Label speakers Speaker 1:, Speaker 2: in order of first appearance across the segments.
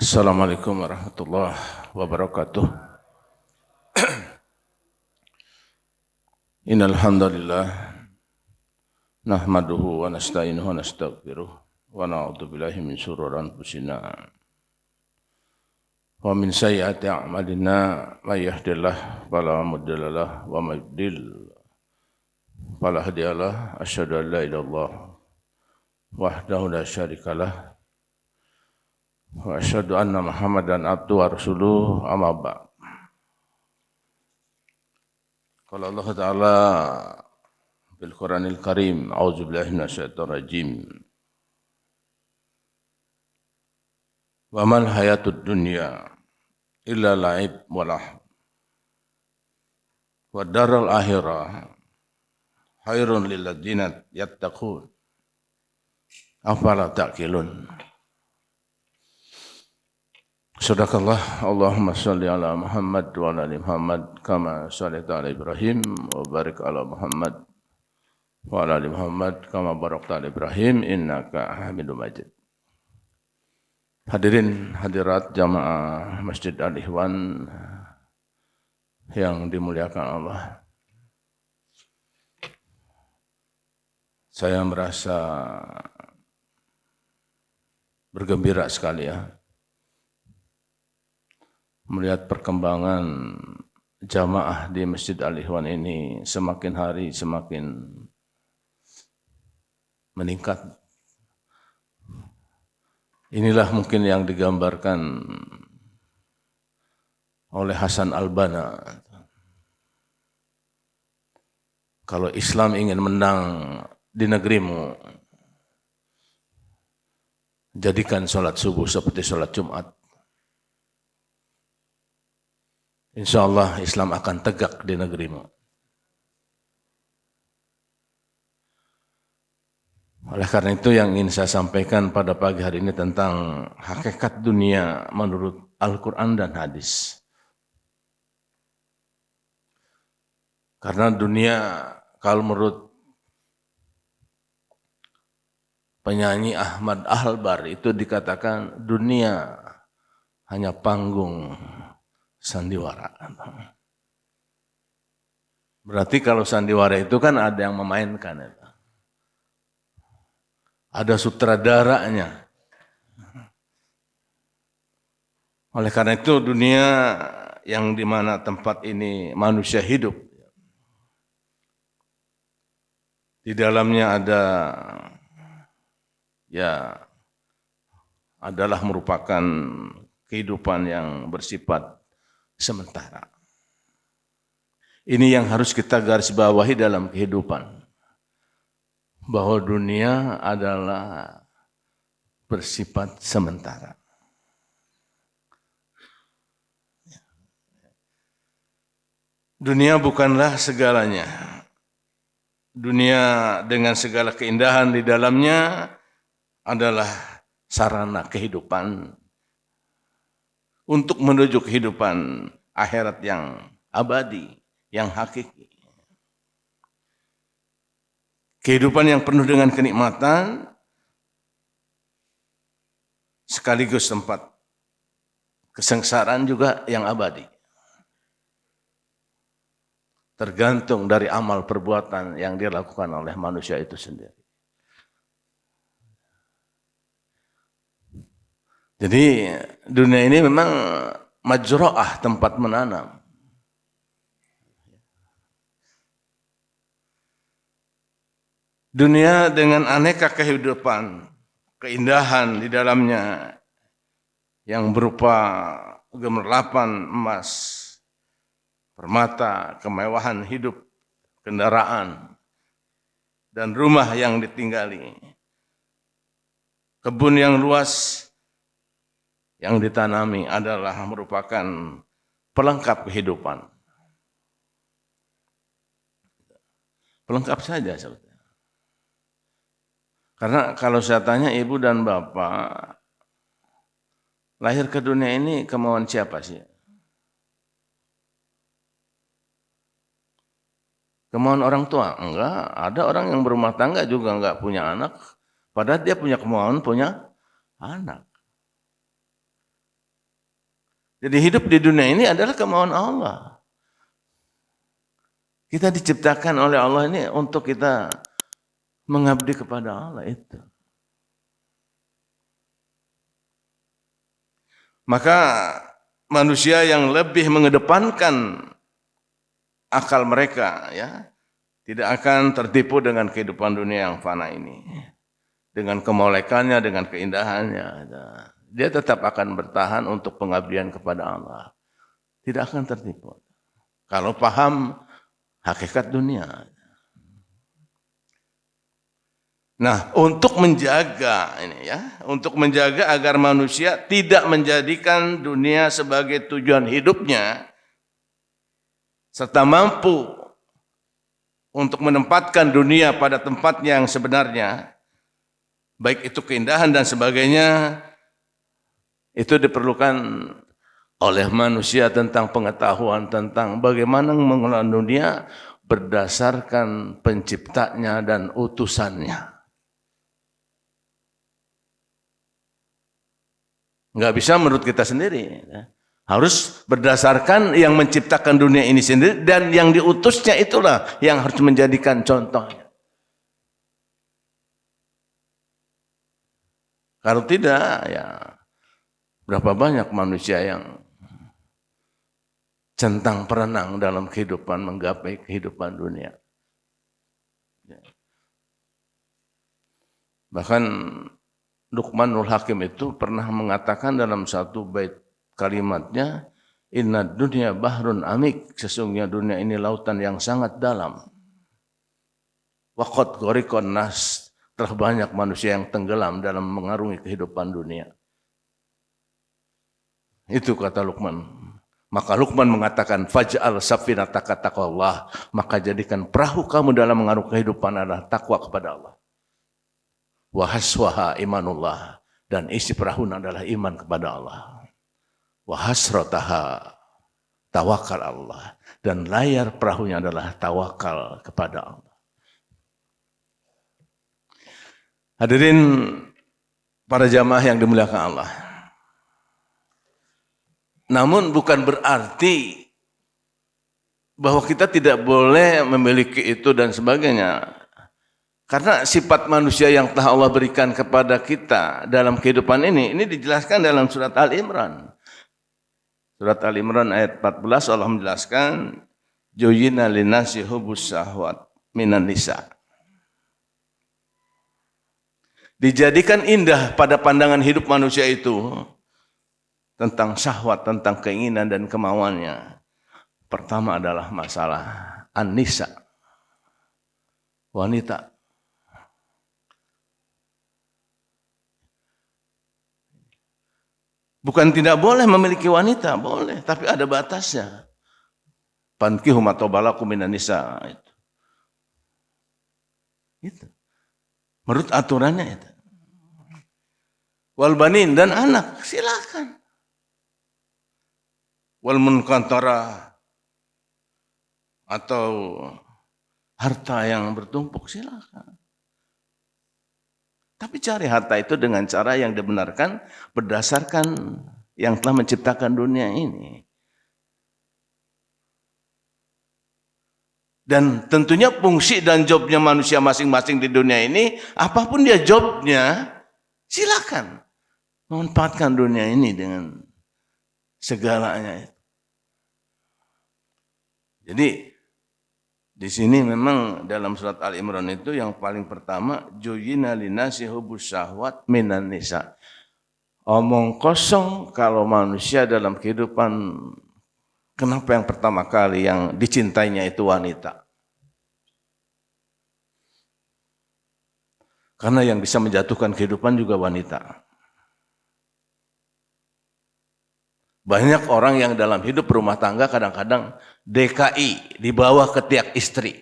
Speaker 1: Assalamualaikum warahmatullahi wabarakatuh. Innal hamdalillah nahmaduhu wa nasta'inuhu wa nastaghfiruh wa na'udzu billahi min shururi anfusina wa min sayyiati a'malina may yahdihillahu fala mudilla lahu wa may yudlil fala hadiya lahu asyhadu an la ilaha illallah wahdahu la syarika lahu wa asyhadu anna Muhammadan abduhu wa rasuluhu amma ba'd. Qala Allah Ta'ala bil Qur'anil Karim, a'udzu billahi minasyaitonir rajim. Wa mal hayatud dunya illa la'ib wa lahu. Wa darul akhirah khairun lil ladzina yattaqun. Afala ta'qilun. Sadaqallah, Allahumma salli ala Muhammad wa ala ali Muhammad kama shallaita ala Ibrahim wa barik ala Muhammad wa ala ali Muhammad kama barakta ala Ibrahim innaka Hamidum Majid. Hadirin hadirat jamaah Masjid Al-Ikhwan yang dimuliakan Allah. Saya merasa bergembira sekali ya melihat perkembangan jamaah di Masjid Al-Ikhwan ini semakin hari semakin meningkat. Inilah mungkin yang digambarkan oleh Hasan Al-Banna. Kalau Islam ingin menang di negerimu, jadikan sholat subuh seperti sholat Jumat. InsyaAllah Islam akan tegak di negerimu. Oleh karena itu yang ingin saya sampaikan pada pagi hari ini tentang hakikat dunia menurut Al-Quran dan hadis. Karena dunia kalau menurut penyanyi Ahmad Albar itu dikatakan dunia hanya panggung sandiwara. Berarti kalau sandiwara itu kan ada yang memainkan. Ada sutradaranya. Oleh karena itu dunia yang di mana tempat ini manusia hidup. Di dalamnya ada adalah merupakan kehidupan yang bersifat sementara. Ini yang harus kita garis bawahi dalam kehidupan. Bahwa dunia adalah bersifat sementara. Dunia bukanlah segalanya. Dunia dengan segala keindahan di dalamnya adalah sarana kehidupan untuk menuju kehidupan akhirat yang abadi, yang hakiki. Kehidupan yang penuh dengan kenikmatan, sekaligus tempat kesengsaraan juga yang abadi. Tergantung dari amal perbuatan yang dilakukan oleh manusia itu sendiri. Jadi dunia ini memang majro'ah, tempat menanam. Dunia dengan aneka kehidupan, keindahan di dalamnya yang berupa gemerlapan emas, permata, kemewahan hidup, kendaraan, dan rumah yang ditinggali. Kebun yang luas yang ditanami adalah merupakan pelengkap kehidupan. Pelengkap saja sebetulnya. Karena kalau saya tanya ibu dan bapak, lahir ke dunia ini kemauan siapa sih? Kemauan orang tua? Enggak, ada orang yang berumah tangga juga enggak punya anak, padahal dia punya kemauan punya anak. Jadi hidup di dunia ini adalah kemauan Allah. Kita diciptakan oleh Allah ini untuk kita mengabdi kepada Allah itu. Maka manusia yang lebih mengedepankan akal mereka ya tidak akan tertipu dengan kehidupan dunia yang fana ini. Dengan kemolekannya, dengan keindahannya. Dia tetap akan bertahan untuk pengabdian kepada Allah. Tidak akan tertipu. Kalau paham hakikat dunia. Nah, untuk menjaga ini ya, untuk menjaga agar manusia tidak menjadikan dunia sebagai tujuan hidupnya, serta mampu untuk menempatkan dunia pada tempatnya yang sebenarnya, baik itu keindahan dan sebagainya, itu diperlukan oleh manusia tentang pengetahuan tentang bagaimana mengelola dunia berdasarkan penciptanya dan utusannya. Nggak bisa menurut kita sendiri. Harus berdasarkan yang menciptakan dunia ini sendiri dan yang diutusnya itulah yang harus menjadikan contohnya. Kalau tidak, ya berapa banyak manusia yang centang perenang dalam kehidupan, menggapai kehidupan dunia. Bahkan Luqmanul Hakim itu pernah mengatakan dalam satu bait kalimatnya, inna dunya bahrun amik, sesungguhnya dunia ini lautan yang sangat dalam. Waqad ghariqan nas, telah banyak manusia yang tenggelam dalam mengarungi kehidupan dunia. Itu kata Luqman. Maka Luqman mengatakan, faj'al safinataka taqwallah, maka jadikan perahu kamu dalam mengarungi kehidupan adalah takwa kepada Allah. Wahaswaha imanullah, dan isi perahu adalah iman kepada Allah. Wahasrotaha tawakal Allah, dan layar perahunya adalah tawakal kepada Allah. Hadirin para jamaah yang dimuliakan Allah. Namun bukan berarti bahwa kita tidak boleh memiliki itu dan sebagainya. Karena sifat manusia yang telah Allah berikan kepada kita dalam kehidupan ini dijelaskan dalam surat Al-Imran. Surat Al-Imran ayat 14 Allah menjelaskan, Juyina linasi hubus syahwat minan nisa. Dijadikan indah pada pandangan hidup manusia itu tentang syahwat, tentang keinginan dan kemauannya. Pertama adalah masalah an-nisa, wanita. Bukan tidak boleh memiliki wanita, boleh, tapi ada batasnya. Fankihum atau balakum minan nisa. Itu. Menurut aturannya itu. Wal banin, dan anak, silakan. Wal munkantara, atau harta yang bertumpuk, silakan. Tapi cari harta itu dengan cara yang dibenarkan berdasarkan yang telah menciptakan dunia ini. Dan tentunya fungsi dan jobnya manusia masing-masing di dunia ini, apapun dia jobnya, silakan memanfaatkan dunia ini dengan segalanya. Jadi di sini memang dalam surat Al-Imran itu yang paling pertama, Juyina linasi hubus syahwat minan nisa. Omong kosong kalau manusia dalam kehidupan, kenapa yang pertama kali yang dicintainya itu wanita? Karena yang bisa menjatuhkan kehidupan juga wanita. Banyak orang yang dalam hidup rumah tangga kadang-kadang DKI, di bawah ketiak istri.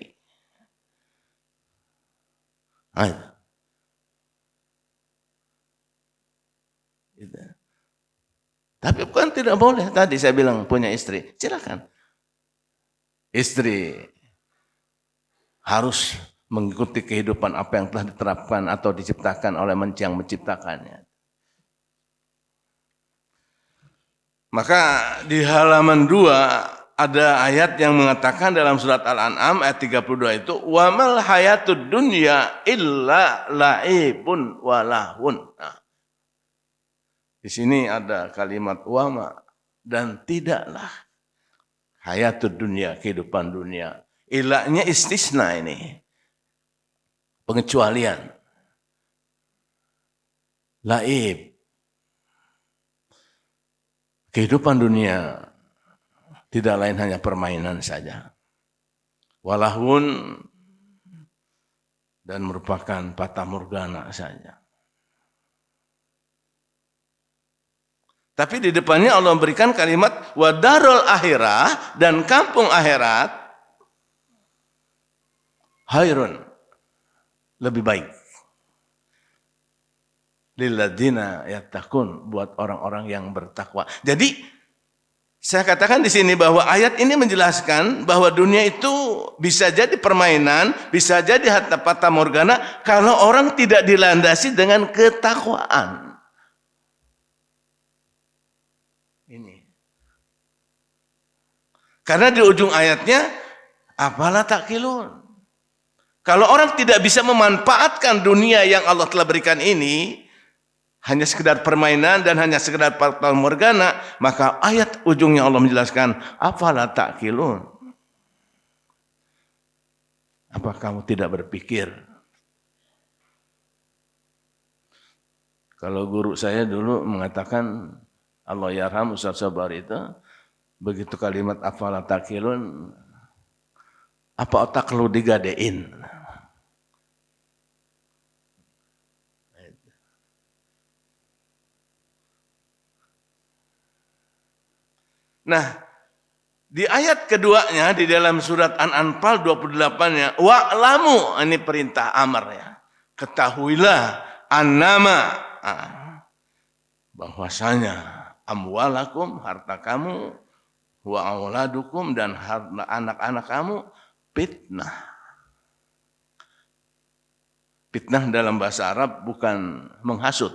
Speaker 1: Tapi bukan tidak boleh. Tadi saya bilang punya istri, silakan. Istri harus mengikuti kehidupan apa yang telah diterapkan atau diciptakan oleh yang menciptakannya. Maka di halaman 2 ada ayat yang mengatakan dalam surat Al-An'am ayat 32 itu wa mal hayatud dunya illa la'ibun wa lahun. Nah, di sini ada kalimat wama dan tidaklah hayatud dunya, kehidupan dunia. Ilahnya istisna ini. Pengecualian. Laib. Kehidupan dunia tidak lain hanya permainan saja. Walahun dan merupakan fata morgana saja. Tapi di depannya Allah memberikan kalimat wadarul akhirah dan kampung akhirat khairun, lebih baik. Lilladzina yattaqun, buat orang-orang yang bertakwa. Jadi saya katakan di sini bahwa ayat ini menjelaskan bahwa dunia itu bisa jadi permainan, bisa jadi harta fata morgana kalau orang tidak dilandasi dengan ketakwaan. Ini. Karena di ujung ayatnya apalah takilun. Kalau orang tidak bisa memanfaatkan dunia yang Allah telah berikan ini hanya sekedar permainan dan hanya sekedar fata morgana, maka ayat ujungnya Allah menjelaskan apalah takilun. Apa kamu tidak berpikir? Kalau guru saya dulu mengatakan, Allah yarham Ustaz Sabar itu, begitu kalimat afala takilun, apa otak lu digadein? Nah, di ayat keduanya di dalam surat An-Anfal 28-nya, wa'lamu, ini perintah amar ya. Ketahuilah annama, bahwasanya amwalakum, harta kamu, wa auladukum, dan anak-anak kamu, fitnah. Fitnah dalam bahasa Arab bukan menghasut,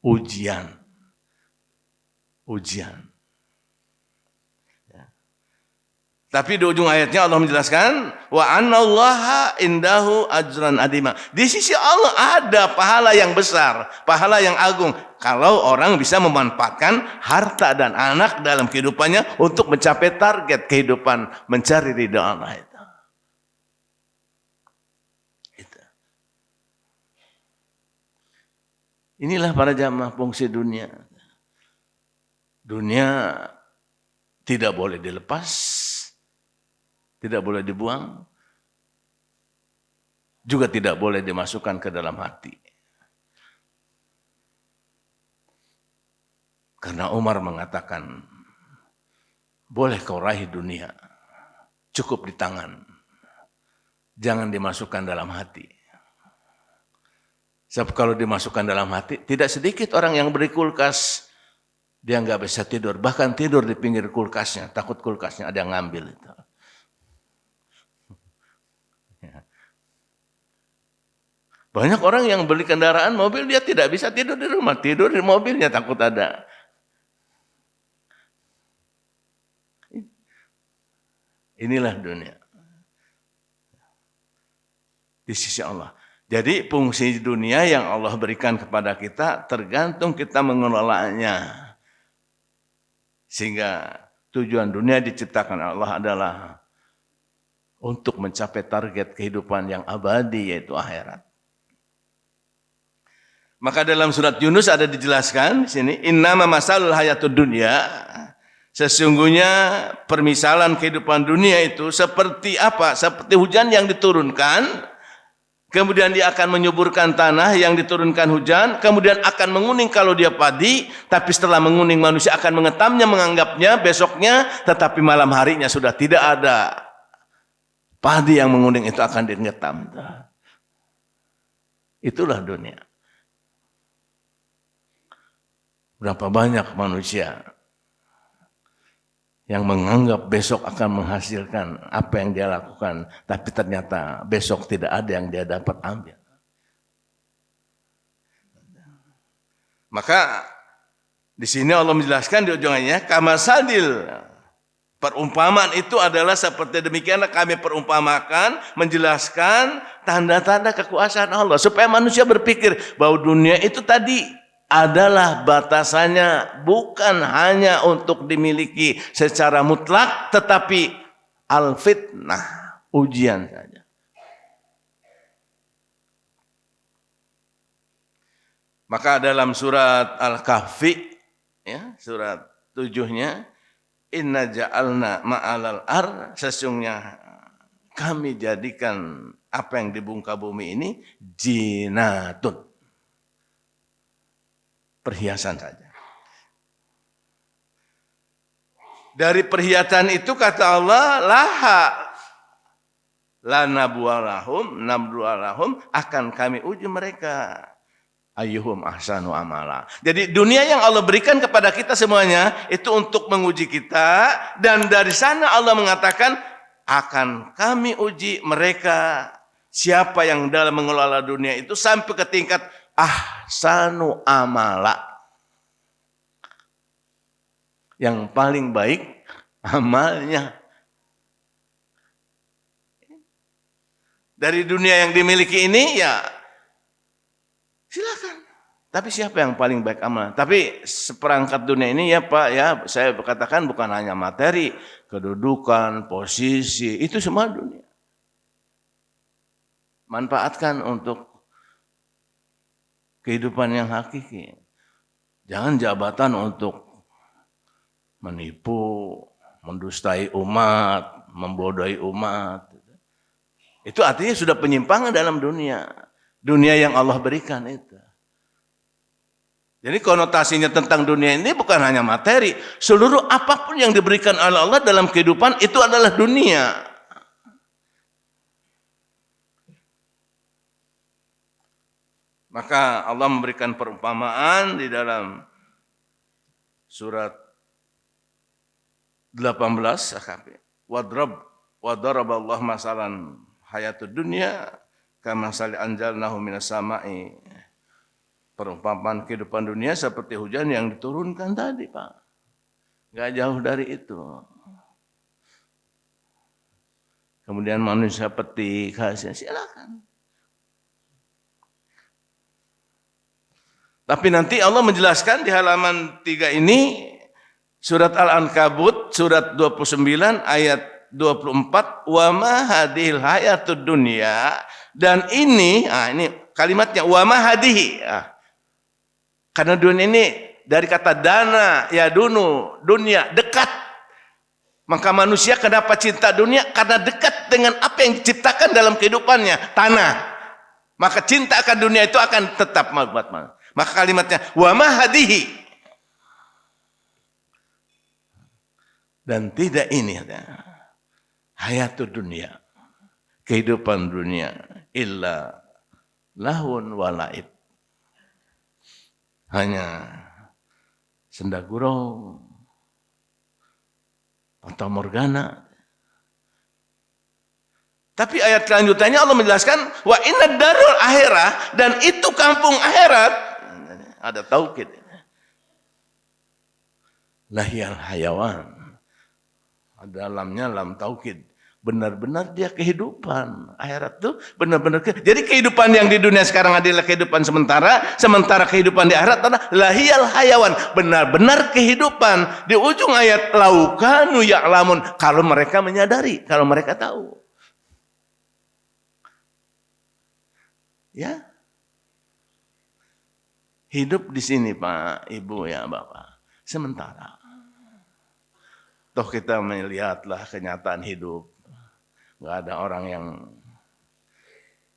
Speaker 1: ujian. Ujian. Ya. Tapi di ujung ayatnya Allah menjelaskan, wa annallaha indahu ajran adima. Di sisi Allah ada pahala yang besar, pahala yang agung. Kalau orang bisa memanfaatkan harta dan anak dalam kehidupannya untuk mencapai target kehidupan, mencari ridha Allah itu. Inilah para jamaah fungsi dunia. Dunia tidak boleh dilepas, tidak boleh dibuang, juga tidak boleh dimasukkan ke dalam hati. Karena Umar mengatakan, boleh kau raih dunia, cukup di tangan, jangan dimasukkan dalam hati. Sebab kalau dimasukkan dalam hati, tidak sedikit orang yang beri kulkas, dia nggak bisa tidur, bahkan tidur di pinggir kulkasnya, takut kulkasnya ada yang ngambil itu. Banyak orang yang beli kendaraan mobil, dia tidak bisa tidur di rumah, tidur di mobilnya takut ada. Inilah dunia. Di sisi Allah. Jadi fungsi dunia yang Allah berikan kepada kita tergantung kita mengelolanya. Sehingga tujuan dunia diciptakan Allah adalah untuk mencapai target kehidupan yang abadi, yaitu akhirat. Maka dalam surat Yunus ada dijelaskan di sini, innama masalul hayatud dunya. Sesungguhnya permisalan kehidupan dunia itu seperti apa? Seperti hujan yang diturunkan, kemudian dia akan menyuburkan tanah yang diturunkan hujan, kemudian akan menguning kalau dia padi, tapi setelah menguning manusia akan mengetamnya, menganggapnya besoknya, tetapi malam harinya sudah tidak ada. Padi yang menguning itu akan digetam. Itulah dunia. Berapa banyak manusia yang menganggap besok akan menghasilkan apa yang dia lakukan, tapi ternyata besok tidak ada yang dia dapat ambil. Maka Di sini Allah menjelaskan di ujungnya kamasadil. Perumpamaan itu adalah seperti demikianlah kami perumpamakan, menjelaskan tanda-tanda kekuasaan Allah supaya manusia berpikir bahwa dunia itu tadi adalah batasannya bukan hanya untuk dimiliki secara mutlak tetapi al-fitnah, ujian saja. Maka dalam surat Al-Kahfi ya, surat 7-nya inna ja'alna ma'alal ar, sesungguhnya kami jadikan apa yang di muka bumi ini jinatun, perhiasan saja. Dari perhiasan itu kata Allah laha nabluwalahum akan kami uji mereka. Ayyuhum ahsanu amala. Jadi dunia yang Allah berikan kepada kita semuanya itu untuk menguji kita, dan dari sana Allah mengatakan akan kami uji mereka siapa yang dalam mengelola dunia itu sampai ke tingkat ahsanu amala, yang paling baik amalnya. Dari dunia yang dimiliki ini ya silakan. Tapi siapa yang paling baik amal? Tapi seperangkat dunia ini ya Pak, ya saya katakan bukan hanya materi, kedudukan, posisi, itu semua dunia. Manfaatkan untuk kehidupan yang hakiki. Jangan jabatan untuk menipu, mendustai umat, membodohi umat. Itu artinya sudah penyimpangan dalam dunia. Dunia yang Allah berikan itu. Jadi konotasinya tentang dunia ini bukan hanya materi. Seluruh apapun yang diberikan oleh Allah dalam kehidupan itu adalah dunia. Maka Allah memberikan perumpamaan di dalam surat 18 Wadaraballahu masalan hayatud dunya kama sali anjalnahu minas sama'i. Perumpamaan kehidupan dunia seperti hujan yang diturunkan tadi, Pak. Enggak jauh dari itu. Kemudian manusia petik hasilnya, silakan. Tapi nanti Allah menjelaskan di halaman 3 ini surat Al-Ankabut surat 29 ayat 24 wa ma hadhil hayatud dunya, dan ini ini kalimatnya wa ma hadhihi. Karena dunia ini dari kata dana ya dunia dekat. Maka manusia kenapa cinta dunia? Karena dekat dengan apa yang diciptakan dalam kehidupannya, tanah. Maka cinta akan dunia itu akan tetap membuat. Maka kalimatnya wa ma hadhihi. Dan tidak ini hayatud dunia, kehidupan dunia illa lahun walaib, hanya senda gurau atau morgana. Tapi ayat selanjutnya Allah menjelaskan wa inna darul akhirah, dan itu kampung akhirat, ada taukid, lahiyal hayawan, dalamnya lam taukid, benar-benar dia kehidupan akhirat tuh benar-benar. Jadi kehidupan yang di dunia sekarang adalah kehidupan sementara, sementara kehidupan di akhirat adalah lahiyal hayawan, benar-benar kehidupan. Di ujung ayat laukanu ya'lamun, kalau mereka menyadari, kalau mereka tahu. Ya. Hidup di sini Pak, Ibu ya Bapak, sementara. Toh kita melihatlah kenyataan hidup. Nggak ada orang yang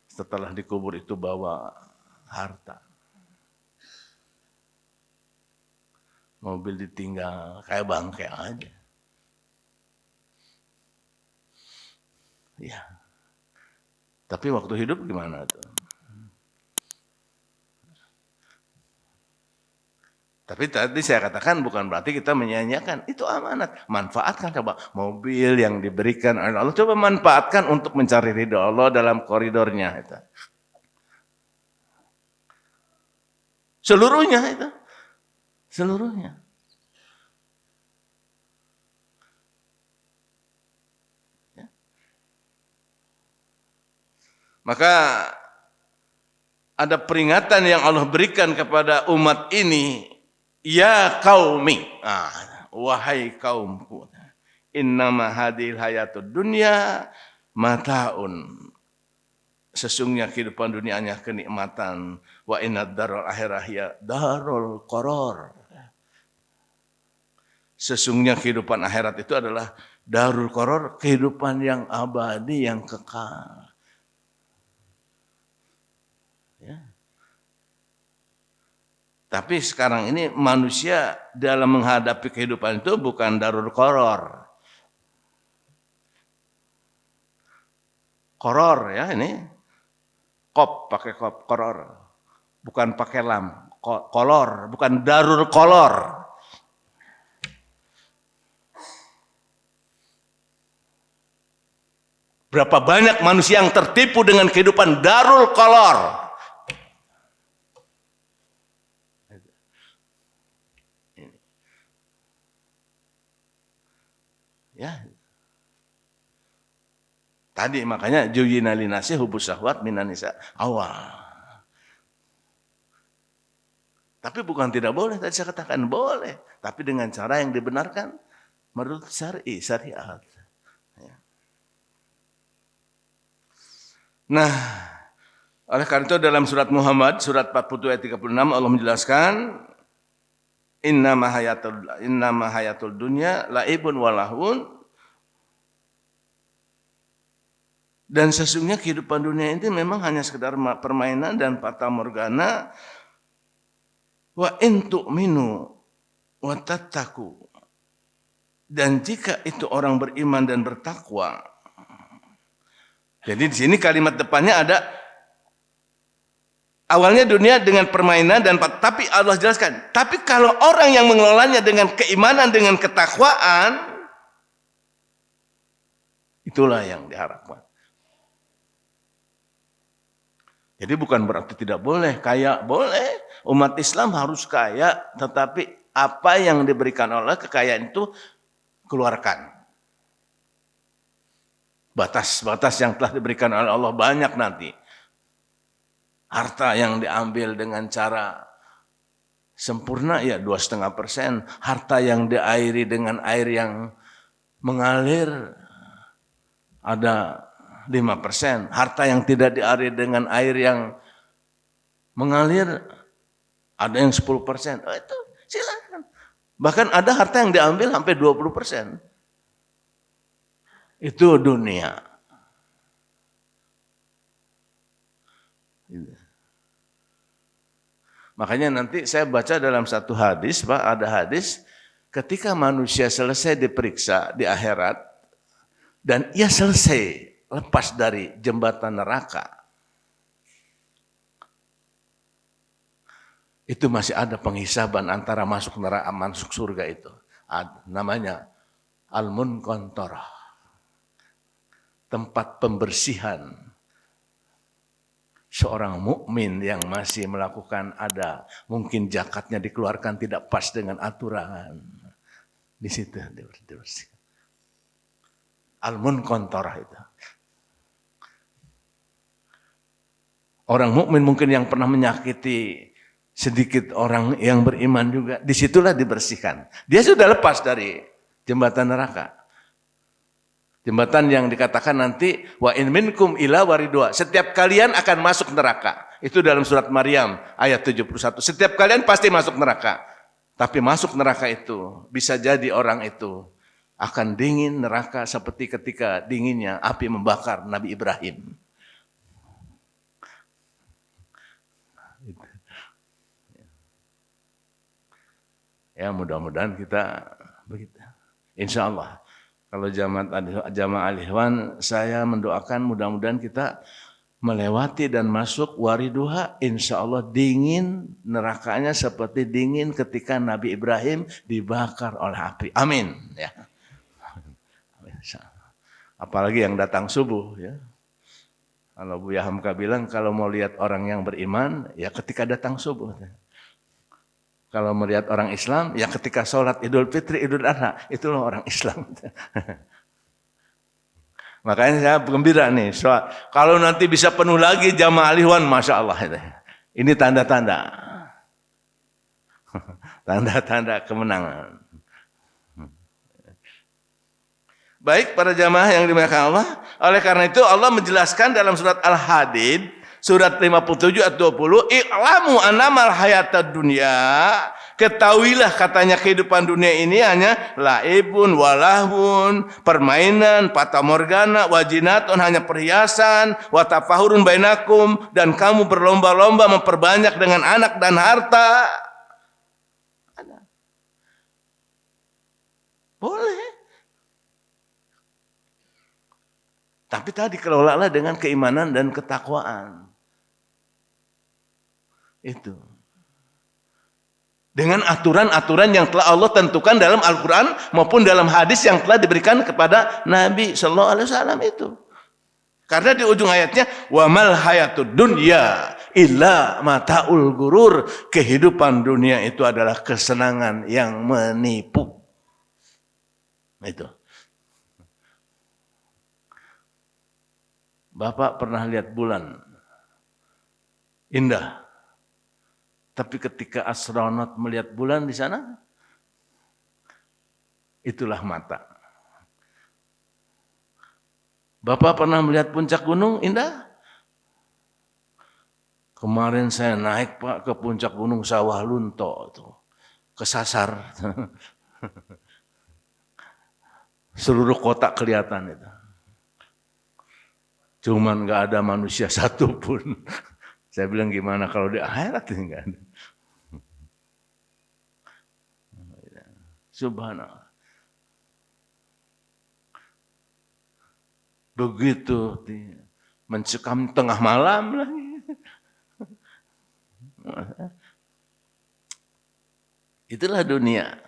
Speaker 1: setelah dikubur itu bawa harta. Mobil ditinggal, kayak bangkai aja. Ya. Tapi waktu hidup gimana tuh? Tapi tadi saya katakan bukan berarti kita menyanyiakan, itu amanat. Manfaatkan, coba mobil yang diberikan oleh Allah, coba manfaatkan untuk mencari ridha Allah dalam koridornya. Itu. Seluruhnya itu. Seluruhnya. Ya. Maka ada peringatan yang Allah berikan kepada umat ini, ya qaumi, wahai kaumku, innama hadhil hayatud dunya mataun. Sesungguhnya kehidupan dunia hanya kenikmatan, wa inad darul akhirah ya darul qaror. Sesungguhnya kehidupan akhirat itu adalah darul qaror, kehidupan yang abadi, yang kekal. Ya. Tapi sekarang ini manusia dalam menghadapi kehidupan itu bukan darul qaror. Qaror ya ini. Kop, pakai kop, kolor. Bukan pakai lam, kolor, bukan darul kolor. Berapa banyak manusia yang tertipu dengan kehidupan darul kolor. Ya. Tadi makanya juyina linasi hubus syahwat minan nisa awal. Tapi bukan tidak boleh, tadi saya katakan boleh, tapi dengan cara yang dibenarkan menurut syariat. Ya. Nah, oleh karena itu dalam surat Muhammad surat 40 ayat 36 Allah menjelaskan innama hayatul dunya laibun walahun. Dan sesungguhnya kehidupan dunia ini memang hanya sekedar permainan dan fata morgana. Wa in tu'minu wa tattaqu. Dan jika itu orang beriman dan bertakwa. Jadi di sini kalimat depannya ada awalnya dunia dengan permainan dan tapi Allah jelaskan, tapi kalau orang yang mengelolanya dengan keimanan dengan ketakwaan, itulah yang diharapkan. Jadi bukan berarti tidak boleh, kaya boleh. Umat Islam harus kaya, tetapi apa yang diberikan Allah, kekayaan itu keluarkan. Batas-batas yang telah diberikan oleh Allah banyak nanti. Harta yang diambil dengan cara sempurna ya 2,5%. Harta yang diairi dengan air yang mengalir ada 5%. Harta yang tidak diairi dengan air yang mengalir ada yang 10%. Oh, itu silakan. Bahkan ada harta yang diambil sampai 20%. Itu dunia. Makanya nanti saya baca dalam satu hadis, Pak, ada hadis ketika manusia selesai diperiksa di akhirat dan ia selesai lepas dari jembatan neraka, itu masih ada penghisaban antara masuk neraka masuk surga itu. Namanya al-munqantarah, tempat pembersihan seorang mukmin yang masih melakukan ada mungkin zakatnya dikeluarkan tidak pas dengan aturan. Di situ dibersihkan. Al-munqantarah itu. Orang mukmin mungkin yang pernah menyakiti sedikit orang yang beriman juga, disitulah dibersihkan. Dia sudah lepas dari jembatan neraka. Jembatan yang dikatakan nanti wa in minkum ila waridua. Setiap kalian akan masuk neraka. Itu dalam surat Maryam ayat 71. Setiap kalian pasti masuk neraka. Tapi masuk neraka itu bisa jadi orang itu akan dingin neraka seperti ketika dinginnya api membakar Nabi Ibrahim. Ya mudah-mudahan kita begitu. Insya Allah. Kalau jamaah al-Ikhwan, saya mendoakan mudah-mudahan kita melewati dan masuk wariduha. Insya Allah dingin nerakanya seperti dingin ketika Nabi Ibrahim dibakar oleh api. Amin. Ya. Apalagi yang datang subuh. Ya. Kalau Buya Hamka bilang kalau mau lihat orang yang beriman, ya ketika datang subuh. Kalau melihat orang Islam, yang ketika sholat Idul Fitri, Idul Adha, itulah orang Islam. Makanya saya gembira nih. Kalau nanti bisa penuh lagi jamaah Al-Ikhwan, Masya Allah. Ini tanda-tanda. Tanda-tanda kemenangan. Baik para jamaah yang dimuliakan Allah. Oleh karena itu Allah menjelaskan dalam surat Al-Hadid, surat 57 ayat 20, "I'lamu annamal hayatad dunya." Ketahuilah katanya kehidupan dunia ini hanya laibun walahun, permainan, fata morgana, wajinatun hanya perhiasan, watafahurun bainakum dan kamu berlomba-lomba memperbanyak dengan anak dan harta. Boleh. Tapi tadi kelolalah dengan keimanan dan ketakwaan. Itu. Dengan aturan-aturan yang telah Allah tentukan dalam Al-Quran maupun dalam hadis yang telah diberikan kepada Nabi Sallallahu Alaihi Wasallam itu. Karena di ujung ayatnya, wa mal hayatud dunya illa mataul gurur. Kehidupan dunia itu adalah kesenangan yang menipu. Itu. Bapak pernah lihat bulan indah. Tapi ketika astronot melihat bulan di sana, itulah mata. Bapak pernah melihat puncak gunung indah? Kemarin saya naik Pak ke puncak gunung Sawah Lunto, tuh. Kesasar. Seluruh kota kelihatan itu. Cuman gak ada manusia satupun. Saya bilang gimana kalau di akhirat ini enggak ada. Subhanallah. Begitu mencekam tengah malam lagi. Itulah dunia.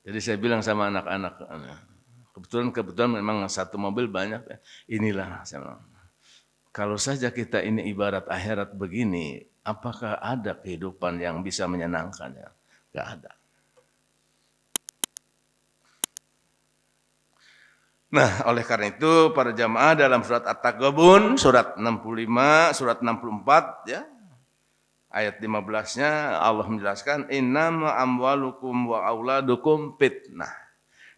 Speaker 1: Jadi saya bilang sama anak-anak, kebetulan memang satu mobil banyak. Inilah saya bilang. Kalau saja kita ini ibarat akhirat begini, apakah ada kehidupan yang bisa menyenangkannya? Gak ada. Nah, oleh karena itu para jamaah dalam surat At-Taghabun, surat 65, surat 64, ya, ayat 15-nya Allah menjelaskan, innama amwalukum wa auladukum fitnah.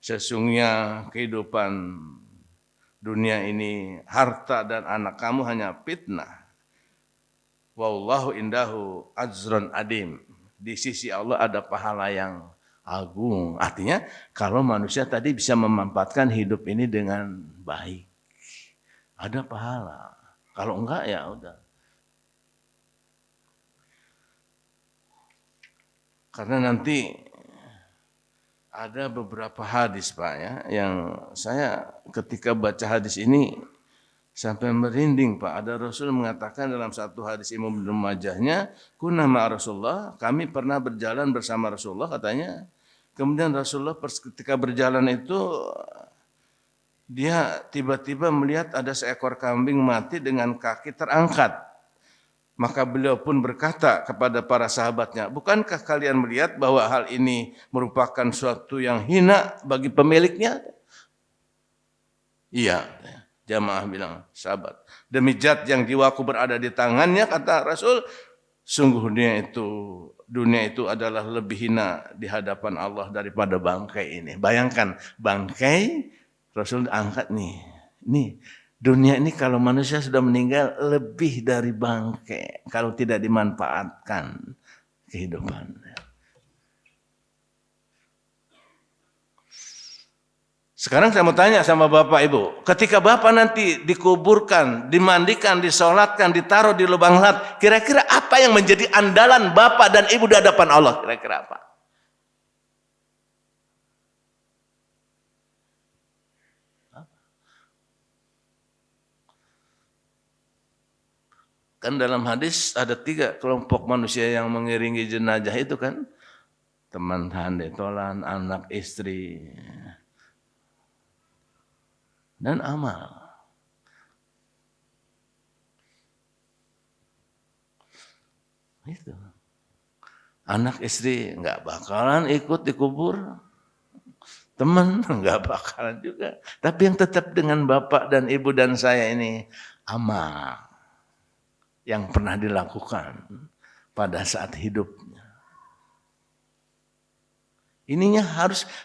Speaker 1: Sesungguhnya kehidupan dunia ini, harta dan anak kamu hanya fitnah. Wallahu indahu ajrun adim. Di sisi Allah ada pahala yang agung. Artinya kalau manusia tadi bisa memanfaatkan hidup ini dengan baik, ada pahala. Kalau enggak ya udah. Karena nanti ada beberapa hadis Pak ya, yang saya ketika baca hadis ini sampai merinding Pak. Ada Rasul mengatakan dalam satu hadis Imam Ibnu Majahnya, kunna ma Rasulullah, kami pernah berjalan bersama Rasulullah katanya. Kemudian Rasulullah ketika berjalan itu dia tiba-tiba melihat ada seekor kambing mati dengan kaki terangkat. Maka beliau pun berkata kepada para sahabatnya, bukankah kalian melihat bahwa hal ini merupakan suatu yang hina bagi pemiliknya? Iya, jamaah bilang, sahabat. Demi zat yang jiwaku berada di tangannya, kata Rasul, sungguh dunia itu adalah lebih hina di hadapan Allah daripada bangkai ini. Bayangkan, bangkai Rasul angkat nih. Dunia ini kalau manusia sudah meninggal lebih dari bangkai kalau tidak dimanfaatkan kehidupan. Sekarang saya mau tanya sama Bapak Ibu, ketika Bapak nanti dikuburkan, dimandikan, disolatkan, ditaruh di lubang lahat, kira-kira apa yang menjadi andalan Bapak dan Ibu di hadapan Allah? Kira-kira apa? Kan dalam hadis ada 3 kelompok manusia yang mengiringi jenazah itu kan. Teman handetolan, anak istri, dan amal. Itu. Anak istri nggak bakalan ikut dikubur. Teman nggak bakalan juga. Tapi yang tetap dengan bapak dan ibu dan saya ini amal yang pernah dilakukan pada saat hidupnya. Ininya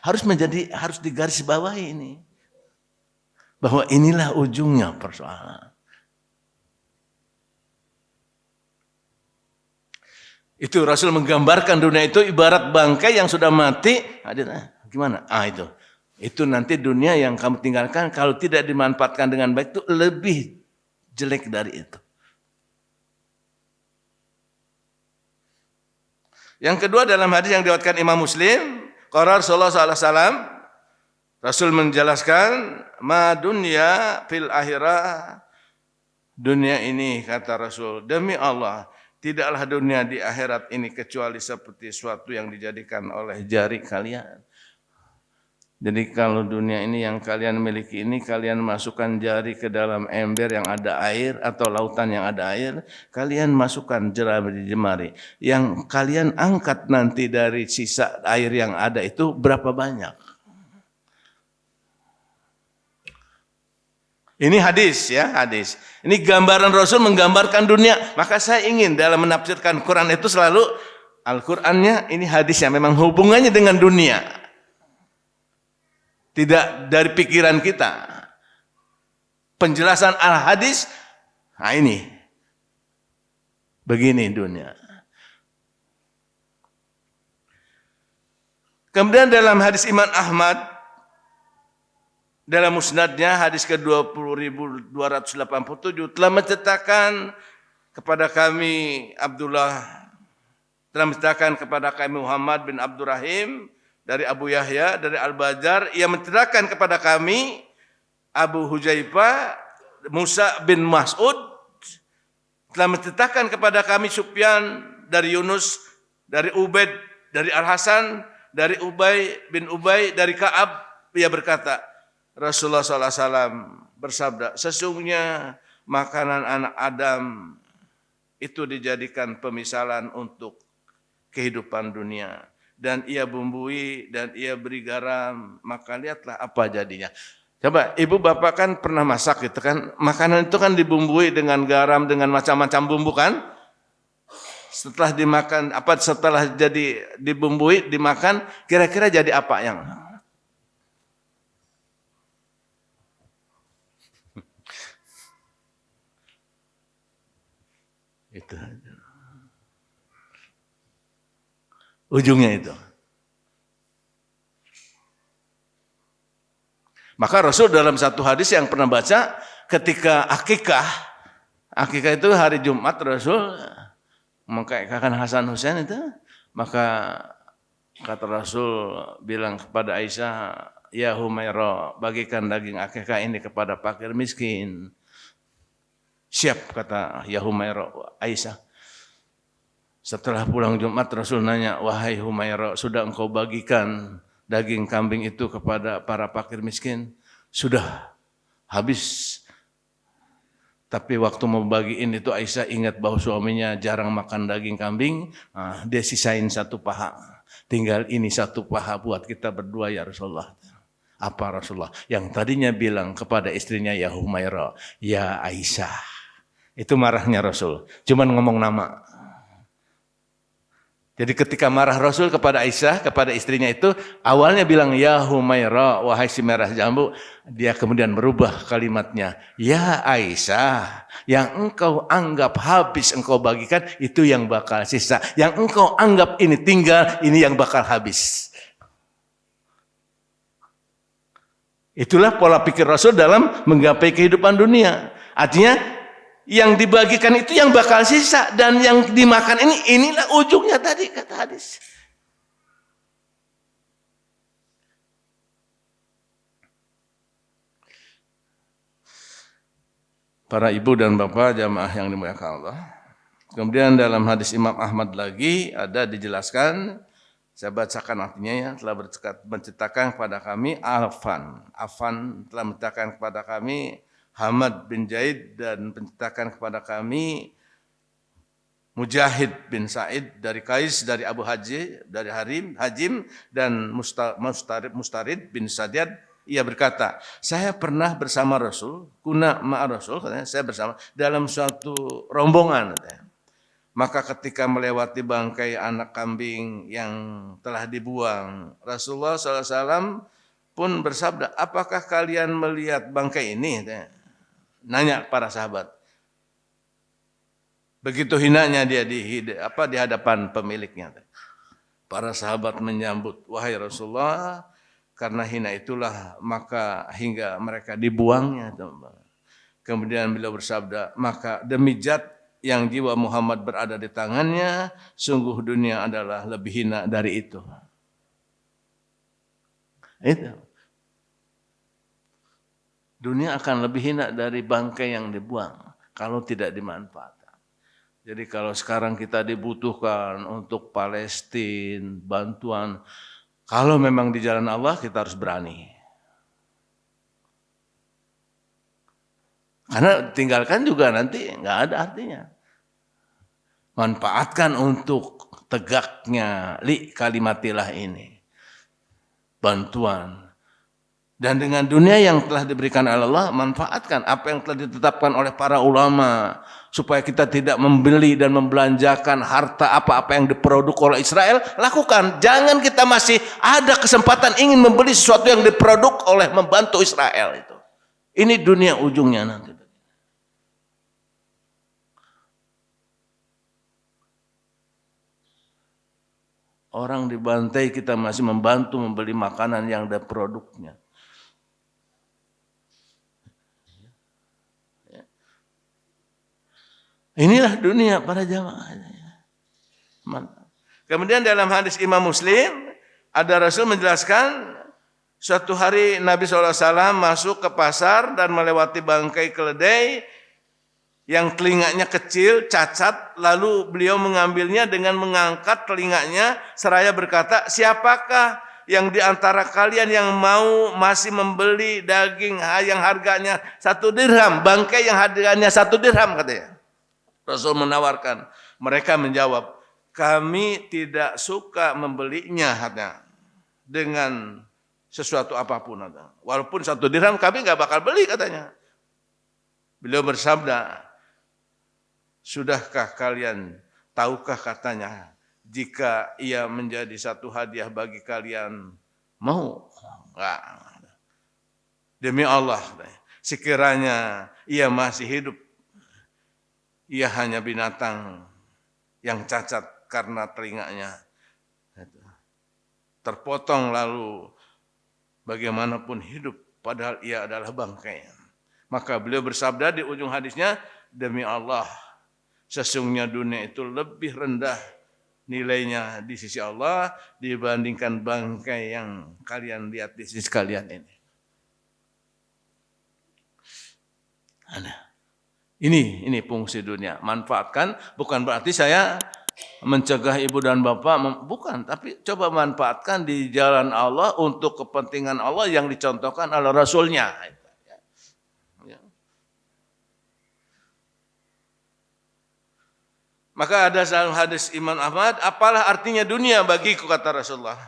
Speaker 1: harus digarisbawahi ini. Bahwa inilah ujungnya persoalan. Itu Rasul menggambarkan dunia itu ibarat bangkai yang sudah mati. Gimana? Itu nanti dunia yang kamu tinggalkan kalau tidak dimanfaatkan dengan baik itu lebih jelek dari itu. Yang kedua dalam hadis yang diriwayatkan Imam Muslim, qala Rasulullah sallallahu alaihi wasallam, Rasul menjelaskan, ma dunya fil akhirah, dunia ini kata Rasul, demi Allah, tidaklah dunia di akhirat ini kecuali seperti sesuatu yang dijadikan oleh jari kalian. Jadi kalau dunia ini yang kalian miliki ini, kalian masukkan jari ke dalam ember yang ada air atau lautan yang ada air, kalian masukkan jemari. Yang kalian angkat nanti dari sisa air yang ada itu berapa banyak? Ini hadis ya, hadis. Ini gambaran Rasul menggambarkan dunia. Maka saya ingin dalam menafsirkan Quran itu selalu Al-Qur'annya ini hadis yang memang hubungannya dengan dunia. Tidak dari pikiran kita. Penjelasan al-hadis, nah ini. Begini dunia. Kemudian dalam hadis Imam Ahmad, dalam musnadnya hadis ke-20.287 telah menceritakan kepada kami telah menceritakan kepada kami Muhammad bin Abdurrahim, dari Abu Yahya, dari Al-Bajar, ia menceritakan kepada kami Abu Huzaifah, Musa bin Mas'ud, telah menceritakan kepada kami Sufyan dari Yunus, dari Ubaid, dari Al-Hasan, dari Ubay bin Ubay, dari Ka'ab, ia berkata, Rasulullah SAW bersabda, sesungguhnya makanan anak Adam itu dijadikan pemisalan untuk kehidupan dunia. Dan ia bumbui, dan ia beri garam, maka lihatlah apa jadinya. Coba, ibu bapak kan pernah masak gitu kan, makanan itu kan dibumbui dengan garam, dengan macam-macam bumbu kan. Setelah dimakan, setelah jadi dibumbui, dimakan, kira-kira jadi apa yang? Itu. Ujungnya itu. Maka Rasul dalam satu hadis yang pernah baca, ketika akikah itu hari Jumat Rasul mengakikahkan Hasan Husain itu, maka kata Rasul bilang kepada Aisyah, ya Humaira, bagikan daging akikah ini kepada fakir miskin. Siap, kata ya Humaira, Aisyah. Setelah pulang Jumat Rasul nanya, wahai Humaira, sudah engkau bagikan daging kambing itu kepada para fakir miskin? Sudah, habis. Tapi waktu mau bagiin itu Aisyah ingat bahwa suaminya jarang makan daging kambing, dia sisain satu paha. Tinggal ini satu paha buat kita berdua ya Rasulullah. Apa Rasulullah? Yang tadinya bilang kepada istrinya ya Humaira, ya Aisyah. Itu marahnya Rasul, cuman ngomong nama. Jadi ketika marah Rasul kepada Aisyah, kepada istrinya itu, awalnya bilang, ya Humaira, wahai si merah jambu. Dia kemudian merubah kalimatnya, ya Aisyah, yang engkau anggap habis engkau bagikan, itu yang bakal sisa. Yang engkau anggap ini tinggal, ini yang bakal habis. Itulah pola pikir Rasul dalam menggapai kehidupan dunia. Artinya, yang dibagikan itu yang bakal sisa, dan yang dimakan inilah ujungnya tadi kata hadis. Para ibu dan bapak jamaah yang dimuliakan Allah. Kemudian dalam hadis Imam Ahmad lagi ada dijelaskan, saya bacakan artinya ya, telah menceritakan kepada kami Affan telah menceritakan kepada kami Hamad bin Zaid, dan menceritakan kepada kami Mujahid bin Sa'id dari Qais, dari Abu Haji, dari Hajim, dan Mustarid bin Sadyad, ia berkata, saya pernah bersama Rasul, kuna ma'a Rasul, katanya, saya bersama dalam suatu rombongan. Katanya. Maka ketika melewati bangkai anak kambing yang telah dibuang, Rasulullah SAW pun bersabda, apakah kalian melihat bangkai ini? Katanya. Nanya para sahabat. Begitu hinanya dia di hadapan pemiliknya. Para sahabat menyambut, wahai Rasulullah, karena hina itulah maka hingga mereka dibuangnya. Kemudian beliau bersabda, maka demi zat yang jiwa Muhammad berada di tangannya, sungguh dunia adalah lebih hina dari itu. Itu. Dunia akan lebih hina dari bangkai yang dibuang kalau tidak dimanfaatkan. Jadi kalau sekarang kita dibutuhkan untuk Palestina, bantuan, kalau memang di jalan Allah kita harus berani. Karena tinggalkan juga nanti nggak ada artinya. Manfaatkan untuk tegaknya li kalimatillah ini. Bantuan. Dan dengan dunia yang telah diberikan Allah, manfaatkan apa yang telah ditetapkan oleh para ulama. Supaya kita tidak membeli dan membelanjakan harta apa-apa yang diproduk oleh Israel, lakukan. Jangan kita masih ada kesempatan ingin membeli sesuatu yang diproduk oleh membantu Israel itu. Ini dunia ujungnya nanti. Orang dibantai, kita masih membantu membeli makanan yang ada produknya. Inilah dunia para jamaah. Kemudian dalam hadis Imam Muslim, ada Rasul menjelaskan, suatu hari Nabi SAW masuk ke pasar dan melewati bangkai keledai yang telinganya kecil, cacat, lalu beliau mengambilnya dengan mengangkat telinganya, seraya berkata, siapakah yang di antara kalian yang mau masih membeli daging yang harganya 1 dirham, bangkai yang harganya 1 dirham katanya. Rasul menawarkan, mereka menjawab, kami tidak suka membelinya dengan sesuatu apapun. Walaupun 1 dirham kami nggak bakal beli katanya. Beliau bersabda, sudahkah kalian, tahukah katanya, jika ia menjadi satu hadiah bagi kalian, mau? Nggak. Demi Allah, sekiranya ia masih hidup, ia hanya binatang yang cacat karena telinganya terpotong, lalu bagaimanapun hidup padahal ia adalah bangkai. Maka beliau bersabda di ujung hadisnya, demi Allah, sesungguhnya dunia itu lebih rendah nilainya di sisi Allah dibandingkan bangkai yang kalian lihat di sisi kalian ini. Ini fungsi dunia. Manfaatkan, bukan berarti saya mencegah ibu dan bapak, bukan. Tapi coba manfaatkan di jalan Allah untuk kepentingan Allah yang dicontohkan oleh Rasulnya. Maka ada dalam hadis Imam Ahmad, apalah artinya dunia bagiku, kata Rasulullah.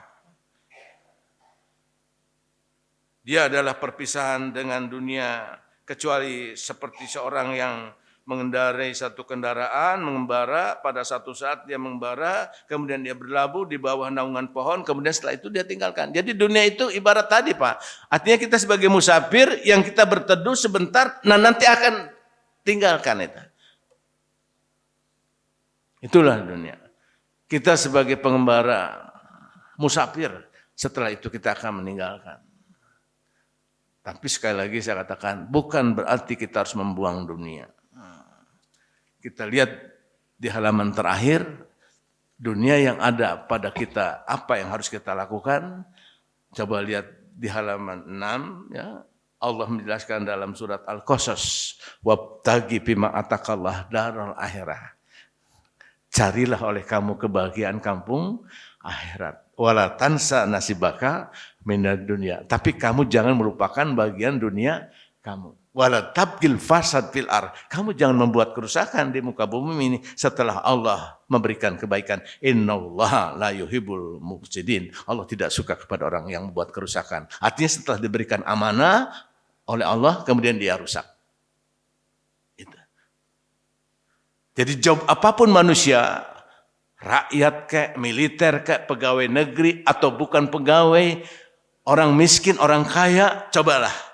Speaker 1: Dia adalah perpisahan dengan dunia, kecuali seperti seorang yang mengendarai satu kendaraan, mengembara, pada satu saat dia mengembara, kemudian dia berlabuh di bawah naungan pohon, kemudian setelah itu dia tinggalkan. Jadi dunia itu ibarat tadi Pak, artinya kita sebagai musafir yang kita berteduh sebentar, nanti akan tinggalkan itu. Itulah dunia. Kita sebagai pengembara, musafir, setelah itu kita akan meninggalkan. Tapi sekali lagi saya katakan, bukan berarti kita harus membuang dunia. Kita lihat di halaman terakhir, dunia yang ada pada kita, apa yang harus kita lakukan. Coba lihat di halaman 6, ya. Allah menjelaskan dalam surat Al-Qasas, wabtaghi bima atakallah daral akhirah. Carilah oleh kamu kebahagiaan kampung akhirat. Wala tansa nasibaka minad dunya. Tapi kamu jangan melupakan bagian dunia kamu. Wala tabgil fasad fil ar. Kamu jangan membuat kerusakan di muka bumi ini setelah Allah memberikan kebaikan. Innallaha la yuhibbul mufsidin. Allah tidak suka kepada orang yang membuat kerusakan. Artinya setelah diberikan amanah oleh Allah kemudian dia rusak. Itu. Jadi job apapun manusia, rakyat kayak, militer kayak, pegawai negeri atau bukan pegawai, orang miskin, orang kaya, cobalah.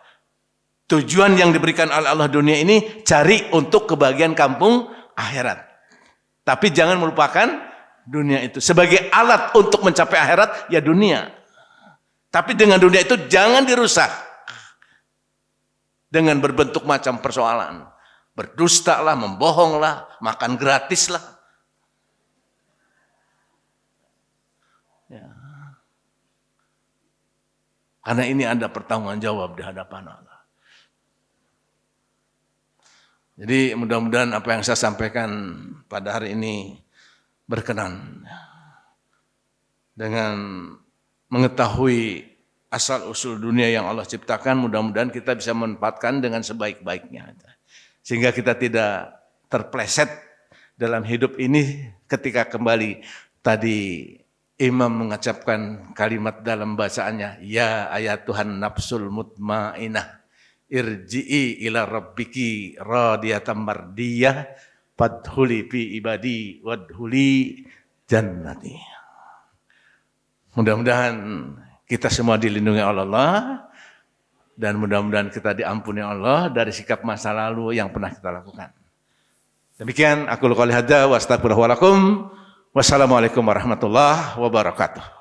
Speaker 1: Tujuan yang diberikan oleh Allah dunia ini cari untuk kebahagiaan kampung akhirat. Tapi jangan melupakan dunia itu. Sebagai alat untuk mencapai akhirat ya dunia. Tapi dengan dunia itu jangan dirusak. Dengan berbentuk macam persoalan. Berdusta lah, membohong lah, makan gratis lah. Ya. Karena ini ada pertanggungan jawab di hadapan Allah. Jadi mudah-mudahan apa yang saya sampaikan pada hari ini berkenan. Dengan mengetahui asal-usul dunia yang Allah ciptakan, mudah-mudahan kita bisa memanfaatkan dengan sebaik-baiknya. Sehingga kita tidak terpleset dalam hidup ini ketika kembali tadi Imam mengucapkan kalimat dalam bacaannya, ya ayat Tuhan nafsul mutmainah. Irji'i ila rabbiki radiyatan mardiyah fadhuli fi ibadi wadhuli jannati. Mudah-mudahan kita semua dilindungi oleh Allah dan mudah-mudahan kita diampuni Allah dari sikap masa lalu yang pernah kita lakukan. Demikian aku qouli hadza wa astaghfirullaha wa lakum. Wassalamualaikum warahmatullahi wabarakatuh.